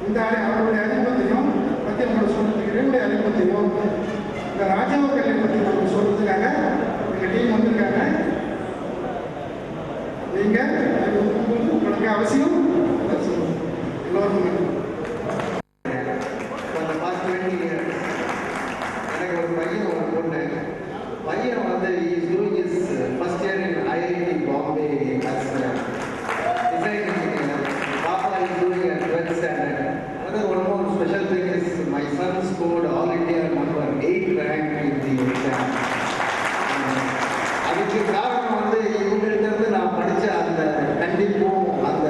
இந்த அவருடைய அறிமுகத்தையும் பற்றி நம்மளோட சொல்றதுக்கு இறைவனுடைய அறிமுகத்தையும் இந்த ராஜாவ கல்வி பற்றி நம்ம சொல்றதுக்காக எங்கள் டீம் வந்திருக்காங்க. நீங்கள் உங்களுக்கு அவசியம் எல்லோரும் எனக்கு ஒரு பையன் ஒரு பொண்ணு. பையன் வந்து is doing is first year in IIT Bombay design engineer. Papa is doing a 12th standard. Another one more special thing is my son scored all India number 8 rank in the exam. அதுக்கு காரணம் வந்து இவங்கள்ட்ட நான் படித்த அந்த கண்டிப்பும் அந்த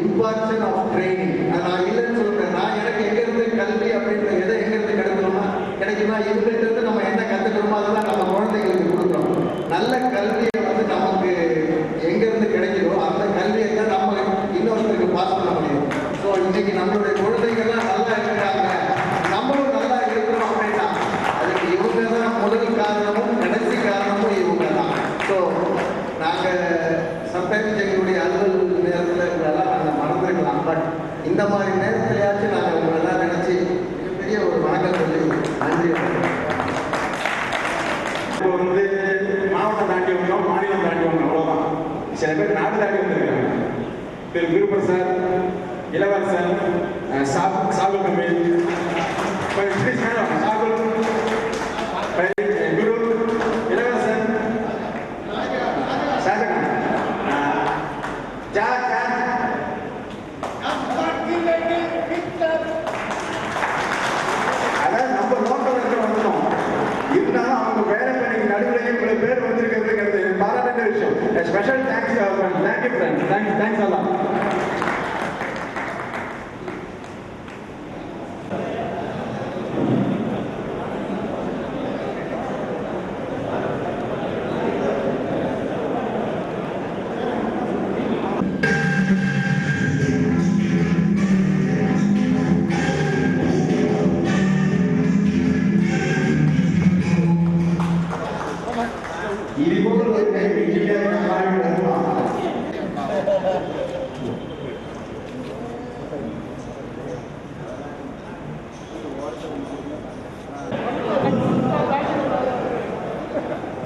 இம்பார்ஷன் of training. நான் இல்லைன்னு சொல்கிறேன். நான் எனக்கு எங்கேருந்து கல்வி அப்படின்ற எதை எங்கேருந்து கிடைக்குமா இவங்கள்ட்ட நம்ம என்ன கற்றுக்கிறோமோ அதெல்லாம் நம்ம குழந்தைங்களுக்கு கொடுக்குறோம். நல்ல கல்வியை வந்து நமக்கு எங்கேருந்து கிடைக்குதோ அந்த கல்வியை தான் நம்ம இன்னொருத்தருக்கு பாஸ் பண்ண முடியும். ஸோ இன்னைக்கு நம்மளுடைய குழந்தைங்கள்லாம் நல்லா இருக்கிறாங்க, நம்மளும் நல்லா இருக்கிறோம் அப்படின்னா அதுக்கு இவங்க தான் முதல் காரணமும் கடைசி காரணமும் இவங்க தான். ஸோ நாங்கள் சம்டைம்ஸ் எங்களுடைய அலுவல் நேரத்தில் இதெல்லாம் நாங்கள் மறந்துருக்கலாம். பட் இந்த மாதிரி நேரத்திலேயாச்சும் நாங்கள் உங்களெல்லாம் நினச்சி மிகப்பெரிய ஒரு வணக்கம் சொல்லி நன்றி. இப்போ வந்து மாவட்டம் தாண்டி வந்தோம், மாநிலம் தாண்டி வந்தோம், அவ்வளோதான். சில பேர் நாடு தாண்டி வந்திருக்காங்க. திரு குருபிரசாத், இளவரசன், சாகுல் தமிழ், சாகுல், குரு, இளவரசன், ஷாஜகான், அதாவது நம்ம நோக்கம் வந்துட்டோம். இருந்தாலும் அவங்க வேற பணிக்கு நடுவில் இவ்வளவு பேர் வந்திருக்கிறதுங்கிறது பாராட்ட விஷயம். Special thanks thank you friends, thanks எல்லாம்.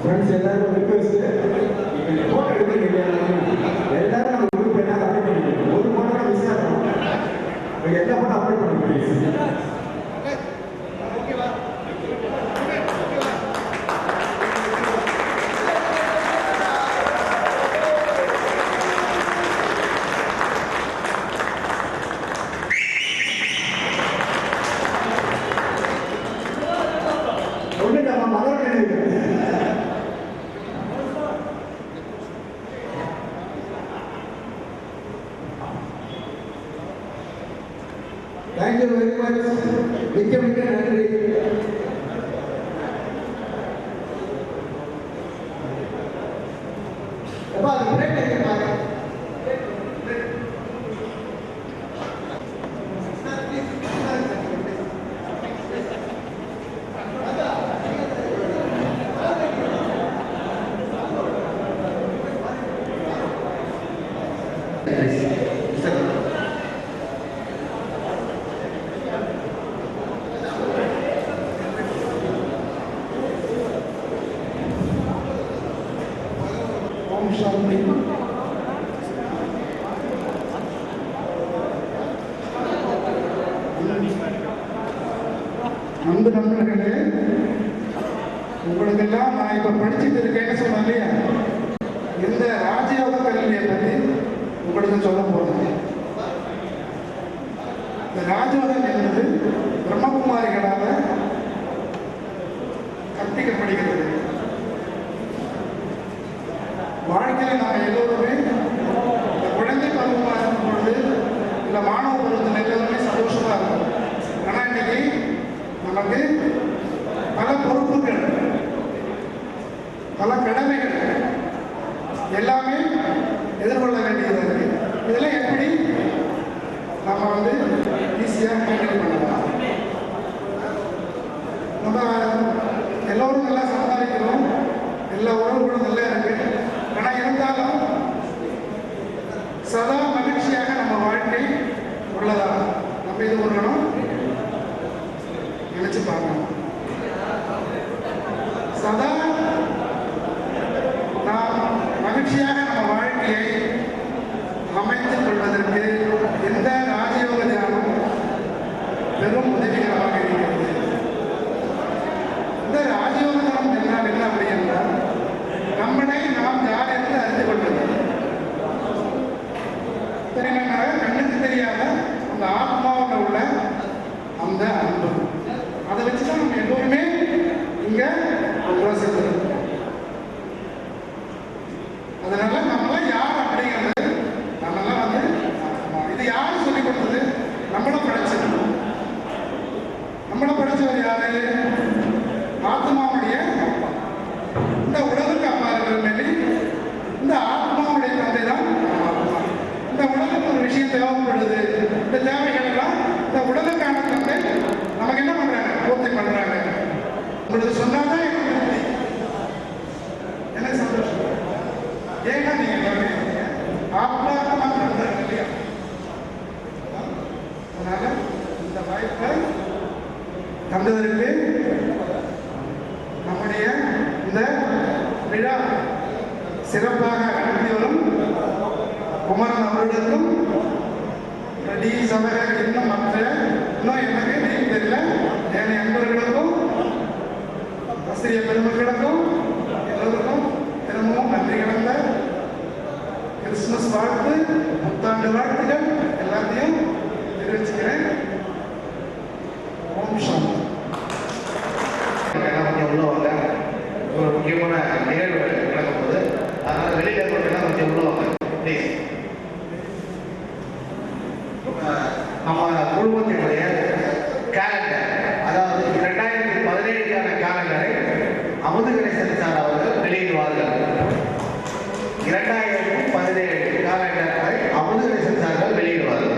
ஃப்ரெண்ட்ஸ் எல்லாரும் ரிக்வெஸ்ட், நீங்கள் ஃபோட்டோ எடுக்கிறீங்க எல்லாரும் நம்ம குரூப் என்ன அப்டேட் பண்ணிக்கணும். ஒரு ஃபோட்டோ மிஸ் ஆகும், நீங்கள் எல்லா ஃபோட்டோ அப்டேட் பண்ண முடியும். ஒன்று நம்ம மலர் Thank you very much. மிக்க நன்றி. அப்பா அது பிரேக் எடுங்க. அன்பு நண்பர்களே, உங்களுக்கெல்லாம் நான் இப்போ படிச்சுட்டு இருக்கேன்னு சொன்னேன் இல்லையா, இந்த ராஜயோக கல்வியை பற்றி உங்களுக்கு சொல்ல போகிறேன். இந்த ராஜயோகம் என்பது பிரம்மகுமாரிகளால் கற்பிக்கப்படுகிறது. வாழ்க்கையில் நாம் எல்லோருமே இந்த குழந்தை பருவமாக இருக்கும் பொழுது இல்லை மாணவ பருவத்தில் எல்லோருமே சந்தோஷமாக இருக்கும். ஆனால் இன்னைக்கு நமக்கு பல பொறுப்புகள், பல கடமைகள் எல்லாமே எதிர்கொள்ள வேண்டியது இருக்கு. இதெல்லாம் எப்படி நம்ம ஈஸியாக ஹேண்டில் பண்ணலாம்? நம்ம எல்லோரும் நல்லா சம்பாதிக்கிறோம், எல்லா உறவுகளும் நல்லா இருக்கு. ஆனால் இருந்தாலும் சதா மகிழ்ச்சியாக நம்ம வாழ்க்கை உள்ளதாக நம்மளை நாம் யார் என்று அறிந்து கொள்வது. தெரியுமா? கண்ணுக்கு தெரியாத அந்த ஆத்மாவில் உள்ள அந்த அன்பு, அதை வச்சுதான் நம்ம எல்லோருமே இங்க சேர்ந்துருக்கோம். அதனால நம்மளாம் யார் அப்படிங்கிறது நம்மளாம் வந்து இது யாரு சொல்லிக் கொடுத்தது? நம்மளும் படைச்சது. நம்மளும் படைச்சவர் யாரு? ஆத்மாவுடைய அப்பா. இந்த உலகுக்கு அப்பா இருக்கிற இந்த ஆத்மாவுடைய தந்தை தான் அப்பா. இந்த உலகத்துக்கு ஒரு விஷயம் தேவைப்படுது, இந்த தேவைகள் எல்லாம் இந்த உலகுக்கான தந்தை நமக்கு என்ன பண்றாங்க? பூர்த்தி பண்றாங்க. உங்களுக்கு சொன்னாதான் எனக்கு திருப்தி, எனக்கு சந்தோஷம். ஏன்னா நீங்க ஆத்மாத்மா பண்றாங்க இல்லையா? அதனால இந்த வாய்ப்பை தந்ததற்கு நம்முடைய இந்த விழா சிறப்பாக நடத்தி வரும் குமரன் அவர்களுக்கும் டி சபக இன்னும் மற்ற எனக்கு நீங்க தெரியல என் நண்பர்களுக்கும் ஆசிரியர் பெருமக்களுக்கும் எல்லோருக்கும் திரும்பவும் நன்றி கலந்த கிறிஸ்துமஸ் வாழ்த்து, புத்தாண்டு வாழ்த்துக்கள் எல்லாத்தையும் தெரிவிச்சுக்கிறேன். ஓம் சாந்தி. கொஞ்சம் உள்ளவாங்க, ஒரு முக்கியமான நிகழ்வு நடக்கும் போது, அதனால வெளியில இருக்கிறவங்க கொஞ்சம் உள்ளவாங்க ப்ளீஸ். நம்ம குழுமத்தினுடைய கேலண்டர், அதாவது 2017க்கான கேலண்டரை அமுதுகணேசன் சார் அவர்கள் வெளியிடுவார்கள். 2017 கேலண்டரை அமுதுகணேசன் சார்கள் வெளியிடுவார்கள்.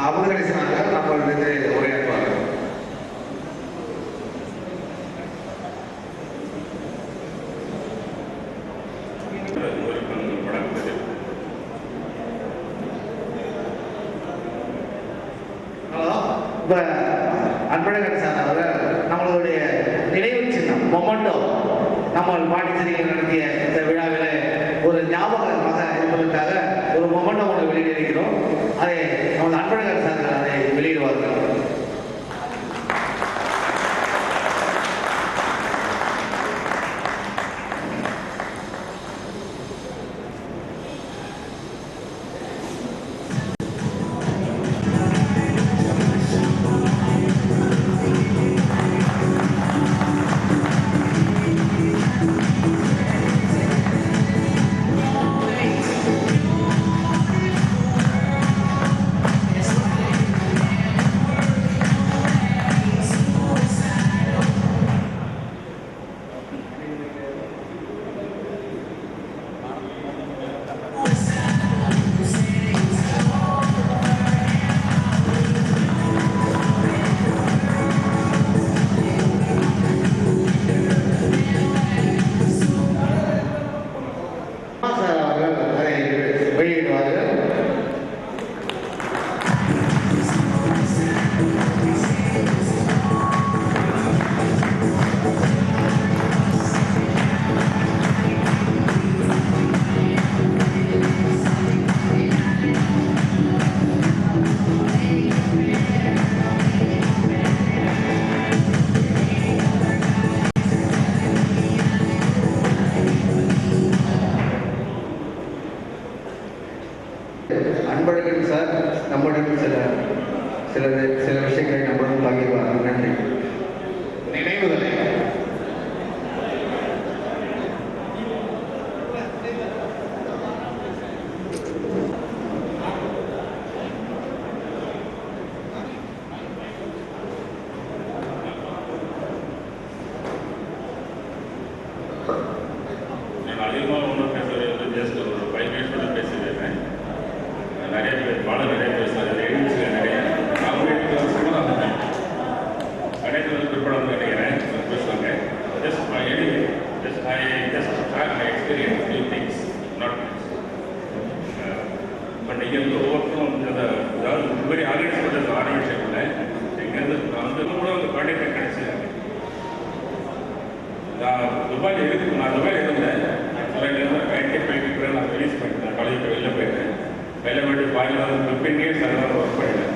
அமுதுகணேசன் நம்மளுடைய உரையாற்றுவார்கள். அன்பழகன் சார் அவர்கள் நம்மளுடைய நினைவு சின்னம் மொமெண்டோ, நம்ம பாண்டிச்சேரியில் நடத்திய இந்த விழாவில் ஒரு ஞாபகமாக இருப்பதற்காக ஒரு மொமெண்டோ ஒன்று வெளியிட்டிருக்கிறோம். அதை நமது அன்பழகன் சார் அதை வெளியிடுவார்கள். அன்பழகன் சார் நம்முடன் சில விஷயங்களை நம்முடன் பகிர்வார்கள். நன்றி. நினைவுகளை அதிகமாக ஒன்றும் பேசுறது ஜஸ்ட் ஒரு 5 மினிட்ஸ் மட்டும் பேசிடுறேன். நிறைய பேர் பாடம் நிறைய பேசுகிறாரு, எழுந்துச்சு நிறைய நான் துபாயில் இருந்தேன். ஆக்சுவலாக 95 பிறகு நான் ரிலீஸ் பண்ணிட்டேன். காலேஜ் வெளில போயிட்டேன். வெளில போயிட்டு பாயில் 15 இயர்ஸ் அதெல்லாம் ஒர்க் பண்ணிட்டேன்.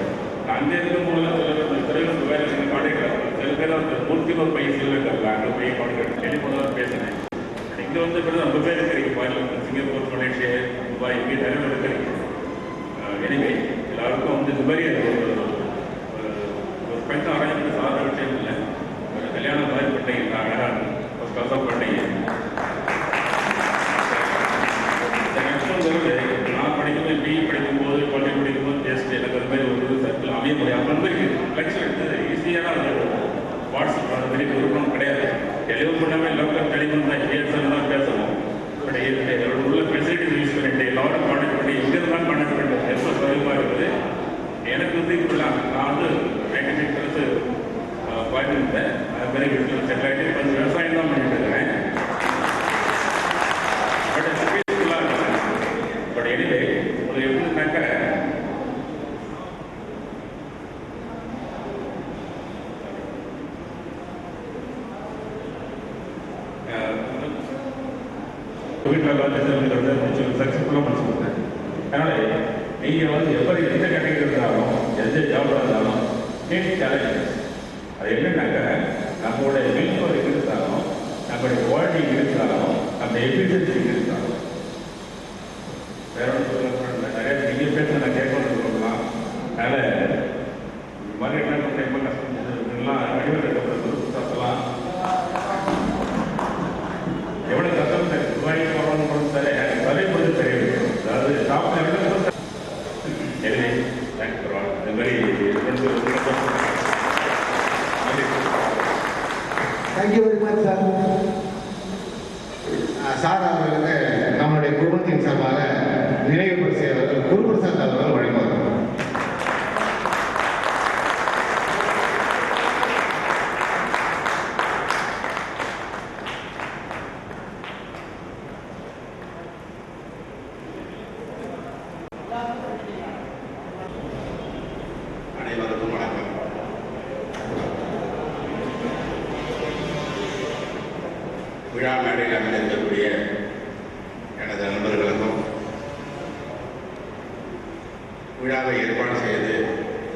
நான் அங்கே இருக்கும்போது சில துபாயில் எனக்கு காண்டாக்ட் சில பேர் ஒரு ஒரு பையன் சில்வர் அங்கே போய் காண்டாக்ட் டெலிஃபோனில் தான் பேசினேன். இங்கே வந்து பிறகு ரொம்ப பேர் இருக்கிறீங்க பாயில் சிங்கப்பூர், மலேசியா, துபாய் இங்கே நிறைய இருக்கிறீங்க. எனவே எல்லாருக்கும் வந்து துபாய் ஒரு பெண் ஆராய்ச்சி சாதாரண விஷயம் இல்லை. ஒரு கல்யாணம் மாதிரி பண்ணீங்க, அழகாக ஃபஸ்ட் கிளாஸாக பண்ணீங்க. நான் படிக்கும்போது பிஇ படிக்கும்போது காலேஜ் படிக்கும்போது டெஸ்ட் எனக்கு அது மாதிரி ஒரு சர்க்கிள் அமைய முடியும். அப்போ வந்து லெக்சர் எடுத்தது ஈஸியான அது வாட்ஸ்அப் அந்த மாதிரி விருப்பம் கிடையாது. டெலிஃபோன் பண்ணாமல் எல்லாருக்கும் டெலிஃபோன் தான் பேசணும் தான் பேசணும். பட் உள்ள ஃபெசிலிட்டிஸ் யூஸ் பண்ணிட்டு எல்லாரும் கான்டாக்ட் பண்ணி இங்கே தான் கான்டாக்ட் பண்ணிட்டு ரொம்ப சௌகரியமாக இருக்குது. எனக்கு வந்து இப்படிலாம் நான் வந்து 96 பாயிண்ட் இருந்தேன். அது மாதிரி வீட்டில் செட்டில் ஆகிட்டு கொஞ்சம் விவசாயம் தான் பண்ணிட்டு இருக்கிறேன். பட் எனிவே உங்களுக்கு எப்படின்னாக்க வீட்டில் வந்து சக்ஸஸ்ஃபுல்லாக முடிச்சு கொடுத்தேன். அதனால் நீங்கள் வந்து எப்படி எந்த கேட்டகரி இருந்தாலும் எந்த ஜாபில் இருந்தாலும் சேலஞ்சஸ் அது என்னன்னாக்க நம்மளுடைய வில் பவர் இருந்தாலும் நம்மளுடைய குவாலிட்டி இருந்தாலும் நம்ம எஃபிஷியன்சி இருந்தாலும் வேற ஒன்று நிறைய நீங்கள் பேச நான் கேட்கணும்னு சொல்லலாம். அதனால் இந்த மாதிரி என்ன பண்ண ரொம்ப கஷ்டம் இதெல்லாம் அடிவெல்லாம் புத்தகத்தெல்லாம் எவ்வளோ கஷ்டம் சரி துபாய் போகணும்னு சரி நிறைய பொழுது தெரியும். அதாவது டாப் லெவலில் எனவே தேங்க்ஸ் ஃபார் இந்த மாதிரி thank you very much sir. Sir அவர்களுக்கு நம்மளுடைய குடும்பத்தின் சார்பாக நினைவு பரிசு குருபிரசாத் அவர்கள் வழங்குவார். அனைவருக்கும் வணக்கம். விழா மேடையில் அமைந்திருக்கக்கூடிய எனது நண்பர்களுக்கும் விழாவை ஏற்பாடு செய்து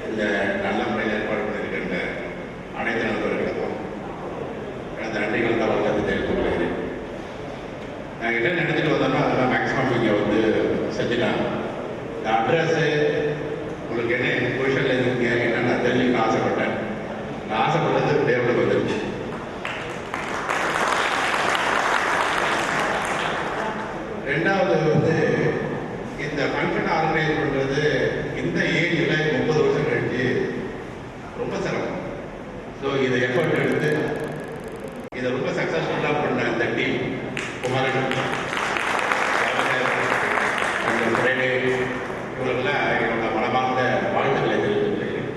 இந்த நல்ல முறையில் ஏற்பாடு பண்ணியிருக்கின்ற அனைத்து நண்பர்களுக்கும் எனது நன்றிகள் தான் வழக்கத்தை தெரிவித்துக் கொள்கிறேன். நான் என்ன நினைச்சிட்டு வந்தோம்னா அதெல்லாம் மேக்ஸிமம் இங்கே வந்து செஞ்சுட்டாங்க. இந்த அட்ரஸ்ஸு உங்களுக்கு என்ன பொசிஷனில் இருக்கீங்க என்னென்னு நான் தெரிஞ்சுக்கணும்னு ஆசைப்பட்டேன். நான் ஆசைப்பட்டது டேபிளுக்கு வந்துருச்சு. ரெண்டாவது வந்து இந்த ஃபங்க்ஷன் ஆர்கனைஸ் பண்ணுறது இந்த ஏஜில் 30 வருஷம் கழிச்சு ரொம்ப சிரமம். ஸோ இதை எஃபர்ட் எடுத்து இதை ரொம்ப சக்ஸஸ்ஃபுல்லாக பண்ண இந்த டீம் குமாரன் இவர்களெல்லாம் என்னோட மனமார்ந்த வாழ்த்துக்களை தெரிவித்துள்ளேன்.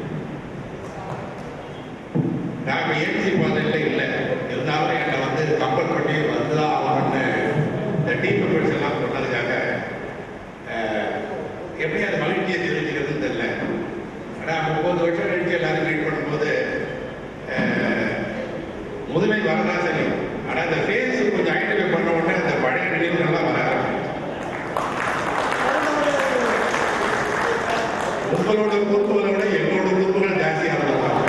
நான் இப்போ ஏபிசி பாதையில் இல்லை இருந்தாலும் என்னை வந்து கம்பல் பண்ணி வந்துதான் ஆகணும்னு இந்த டீம் மெம்பர்ஸ் எல்லாம் சொன்னதுக்காக எப்படி அது மகிழ்ச்சியை தெரிவிக்கிறதுன்னு தெரியல. ஆனால் 30 வருஷம் கழிச்சு எல்லாரும் மீட் பண்ணும்போது முதலை வரதான் சரி. ஆனால் இந்த ஃபேஸ் கொஞ்சம் ஐடென்டிஃபை பண்ண உடனே அந்த பழைய நினைவுகள்லாம் வர ஆரம்பிச்சு. உங்களோட பொறுப்புகளை விட எங்களோட பொறுப்புகள் ஜாஸ்தியாக இருக்கலாம்.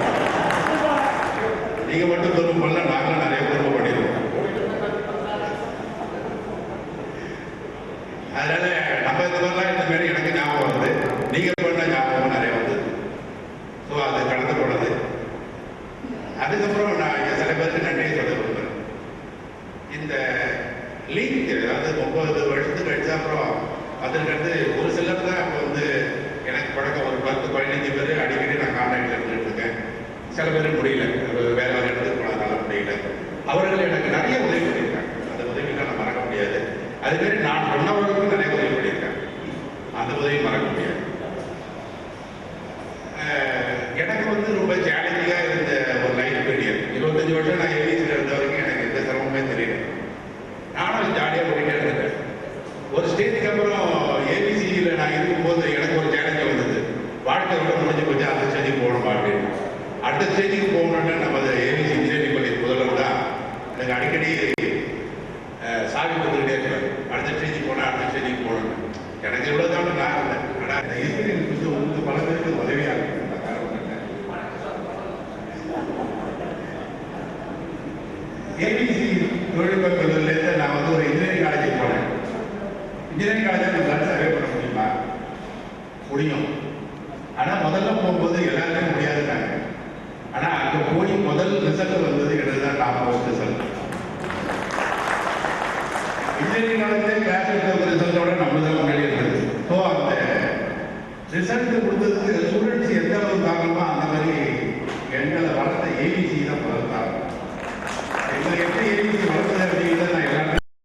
நீங்கள் மட்டும் பொறுப்பு பண்ணல, நாங்களும் நிறைய பொறுப்பு பண்ணிடுவோம். அதனால நம்ம இந்த மாதிரிலாம் இந்த மாதிரி எனக்கு ஞாபகம் வருது, நீங்கள் பண்ண ஞாபகம் நிறைய வந்தது. ஸோ அது கடந்து போனது. அதுக்கப்புறம் நான் சில பேருக்கு நன்றியை சொல்ல விரும்புகிறேன். இந்த லீக் அதாவது 30 வருஷத்துக்கு கழிச்ச அப்புறம் அதற்கடுத்து ஒரு சிலர் தான் இப்போ வந்து எனக்கு பழக்கம் ஒரு 10-15 பேர் அடிக்கடி நான் கான்டாக்டில் இருந்துட்டு இருக்கேன். சில பேர் முடியல, வேற வேறு இடத்துக்கு போனதுனால முடியல. அவர்கள் எனக்கு நிறைய உதவி பண்ணியிருக்காங்க. அந்த உதவிகளை நான் மறக்க முடியாது. அதுமாரி நான் சொன்னவர்களுக்கும் நிறைய உதவி பண்ணியிருக்காங்க. அந்த உதவி மறக்க முடியாது. எனக்கு வந்து ரொம்ப சேலஞ்சிங்காக இருந்த ஒரு லைஃப் பீரியட். 25 வருஷம் நான் ஏபிசியில் இருந்த வரைக்கும் எனக்கு எந்த சிரமமே தெரியல. நானும் ஜாலியாக போயிட்டே இருந்தேன். ஒரு ஸ்டேஜுக்கு அப்புறம் ஏபிசியில் நான் இருக்கும்போது எனக்கு ஒரு சேலஞ்சு வந்தது. வாழ்க்கை விட முடிஞ்சு போச்சு, அடுத்த ஸ்டேஜுக்கு போகணும் அப்படின்னு. அடுத்த ஸ்டேஜுக்கு போகணுன்னா நம்ம ஏபிசி இன்ஜினியரிங் காலேஜ் முதல்வர் தான் எனக்கு அடிக்கடி சாவி கொடுத்துக்கிட்டே இருப்பார். அடுத்த ட்ரெயினிங் போனால் அடுத்த ட்ரெயினிங் போகணும். எனக்கு இவ்வளோ தான் நான் இல்லை. ஆனால் இந்த எக்ஸ்பீரியன்ஸ் வந்து உங்களுக்கு பல பேருக்கு உதவியாக இருக்கு. ஏபிசி தொழில்நுட்ப கல்லூரியிலேருந்து நான் வந்து ஒரு இன்ஜினியரிங் காலேஜுக்கு போனேன். இன்ஜினியரிங் காலேஜில் நம்மளால சர்வே பண்ண முடியுமா? முடியும். ஆனால் முதல்ல போகும்போது எல்லாருமே முடியாதுட்டாங்க. ஆனால் அங்கே போய் முதல் ரிசல்ட் வந்தது எனக்கு தான் டாப் மோஸ்ட் ரிசல்ட். இன்ஜினியரிங் காலேஜ்லேயே கிளாஸ் எடுத்த ரிசல்ட்டோட நம்மளுக்கு தான் முன்னாடி இருந்தது. ஸோ அந்த ரிசல்ட் கொடுத்ததுக்கு ஸ்டூடெண்ட்ஸ் எந்த அளவு காரணமோ அந்த மாதிரி எங்களை வளர்த்த ஏபிசி தான் வளர்த்தாங்க. எங்களுக்கு எப்படி